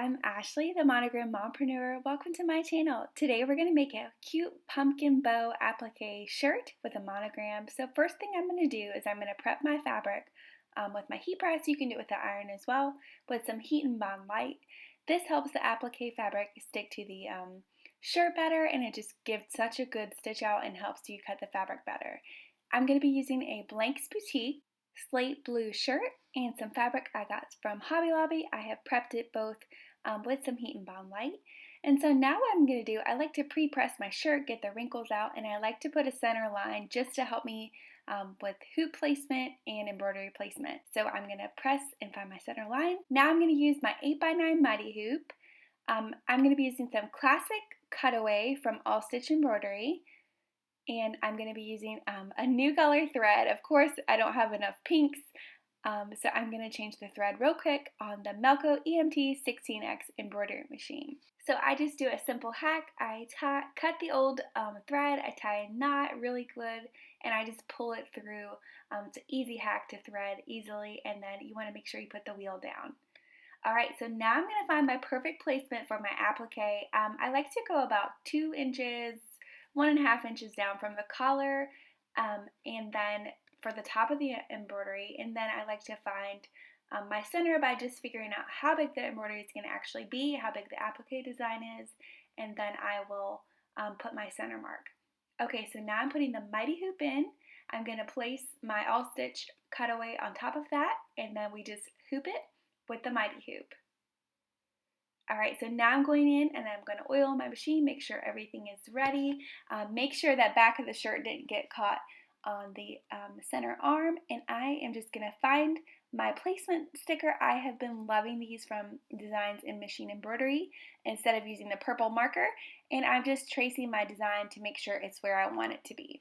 I'm Ashley, the Monogram Mompreneur. Welcome to my channel. Today we're going to make a cute pumpkin bow applique shirt with a monogram. So first thing I'm going to do is I'm going to prep my fabric with my heat press. You can do it with the iron as well, with some heat and bond Lite. This helps the applique fabric stick to the shirt better, and it just gives such a good stitch out and helps you cut the fabric better. I'm going to be using a Blanks Boutique slate blue shirt and some fabric I got from Hobby Lobby. I have prepped it both with some heat and bond Lite. And so now what I'm going to do, I like to pre-press my shirt, get the wrinkles out, and I like to put a center line just to help me with hoop placement and embroidery placement. So I'm going to press and find my center line. Now I'm going to use my 8x9 mighty hoop. I'm going to be using some classic cutaway from All Stitch Embroidery. And I'm going to be using a new color thread. Of course, I don't have enough pinks, so I'm going to change the thread real quick on the Melco EMT 16X embroidery machine. So I just do a simple hack. I cut the old thread, I tie a knot really good, and I just pull it through. It's an easy hack to thread easily, and then you want to make sure you put the wheel down. Alright, so now I'm going to find my perfect placement for my applique. I like to go about 2 inches, 1.5 inches down from the collar, and then for the top of the embroidery, and then I like to find my center by just figuring out how big the embroidery is going to actually be, how big the applique design is, and then I will put my center mark. Okay, so now I'm putting the mighty hoop in. I'm going to place my all stitch cutaway on top of that, and then we just hoop it with the mighty hoop. Alright, so now I'm going in and I'm going to oil my machine, make sure everything is ready. Make sure that back of the shirt didn't get caught on the center arm, and I am just going to find my placement sticker. I have been loving these from Designs in Machine Embroidery instead of using the purple marker, and I'm just tracing my design to make sure it's where I want it to be.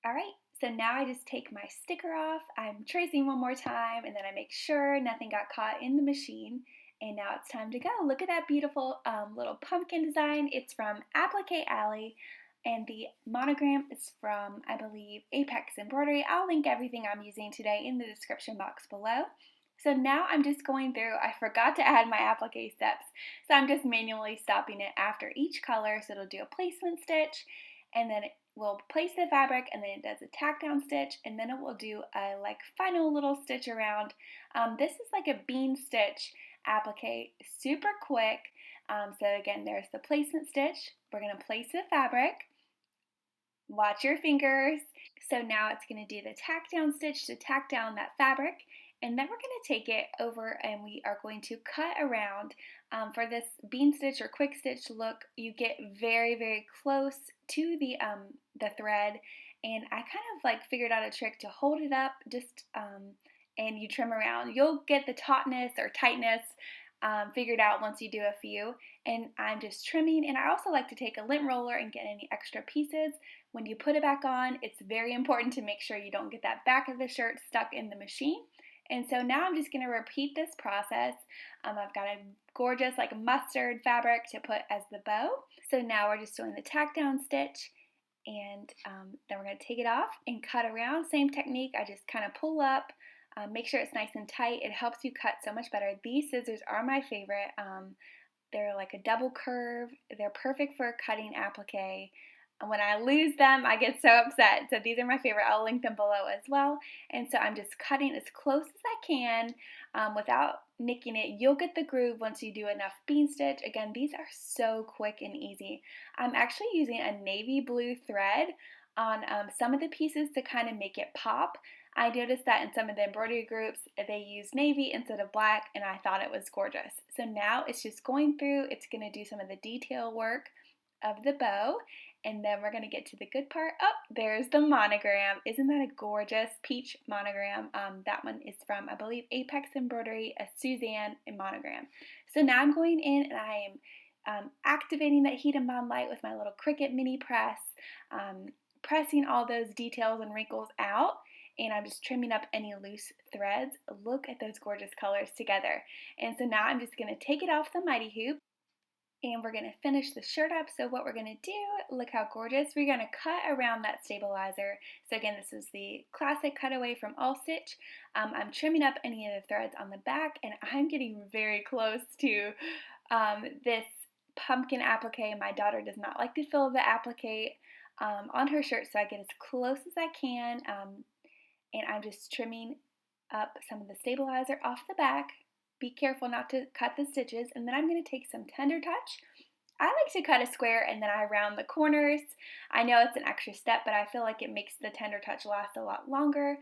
Alright, so now I just take my sticker off, I'm tracing one more time, and then I make sure nothing got caught in the machine. And now it's time to go. Look at that beautiful little pumpkin design. It's from Applique Alley, and the monogram is from, I believe, Apex Embroidery. I'll link everything I'm using today in the description box below. So now I'm just going through, I forgot to add my applique steps, so I'm just manually stopping it after each color. So it'll do a placement stitch, and then it will place the fabric, and then it does a tack down stitch, and then it will do a final little stitch around. This is like a bean stitch applique, super quick. So again, there's the placement stitch. We're going to place the fabric. Watch your fingers. So now it's going to do the tack down stitch to tack down that fabric, and then we're going to take it over and we are going to cut around. For this bean stitch or quick stitch look, you get very, very close to the thread, and I kind of figured out a trick to hold it up just and you trim around. You'll get the tautness or tightness figured out once you do a few, and I'm just trimming. And I also like to take a lint roller and get any extra pieces. When you put it back on, it's very important to make sure you don't get that back of the shirt stuck in the machine. And so now I'm just going to repeat this process. I've got a gorgeous mustard fabric to put as the bow. So now we're just doing the tack down stitch, and then we're going to take it off and cut around. Same technique, I just kind of pull up. Make sure it's nice and tight. It helps you cut so much better. These scissors are my favorite. They're like a double curve. They're perfect for cutting applique. When I lose them, I get so upset. So these are my favorite. I'll link them below as well. And so I'm just cutting as close as I can without nicking it. You'll get the groove once you do enough bean stitch. Again, these are so quick and easy. I'm actually using a navy blue thread on some of the pieces to kind of make it pop. I noticed that in some of the embroidery groups, they use navy instead of black, and I thought it was gorgeous. So now it's just going through, it's going to do some of the detail work of the bow, and then we're going to get to the good part. Oh, there's the monogram. Isn't that a gorgeous peach monogram? That one is from, I believe, Apex Embroidery, a Suzanne monogram. So now I'm going in and I am activating that heat and bond Lite with my little Cricut mini press, pressing all those details and wrinkles out. And I'm just trimming up any loose threads. Look at those gorgeous colors together. And so now I'm just going to take it off the mighty hoop. And we're going to finish the shirt up. So what we're going to do, look how gorgeous, we're going to cut around that stabilizer. So again, this is the classic cutaway from All Stitch. I'm trimming up any of the threads on the back, and I'm getting very close to this pumpkin applique. My daughter does not like to feel the applique on her shirt, so I get as close as I can, and I'm just trimming up some of the stabilizer off the back. Be careful not to cut the stitches, and then I'm going to take some Tender Touch. I like to cut a square and then I round the corners. I know it's an extra step, but I feel like it makes the Tender Touch last a lot longer.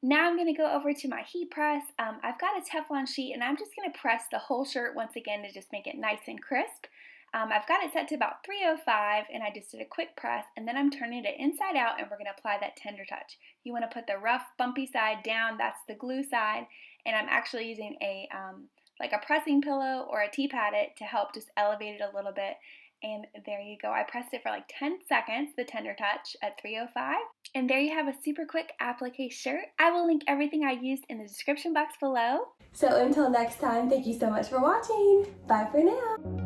Now I'm going to go over to my heat press. I've got a Teflon sheet, and I'm just going to press the whole shirt once again to just make it nice and crisp. I've got it set to about 305, and I just did a quick press, and then I'm turning it inside out, and we're going to apply that Tender Touch. You want to put the rough, bumpy side down, that's the glue side, and I'm actually using a like a pressing pillow or a tea padded to help just elevate it a little bit. And there you go. I pressed it for like 10 seconds, the Tender Touch at 305. And there you have a super quick applique shirt. I will link everything I used in the description box below. So until next time, thank you so much for watching. Bye for now.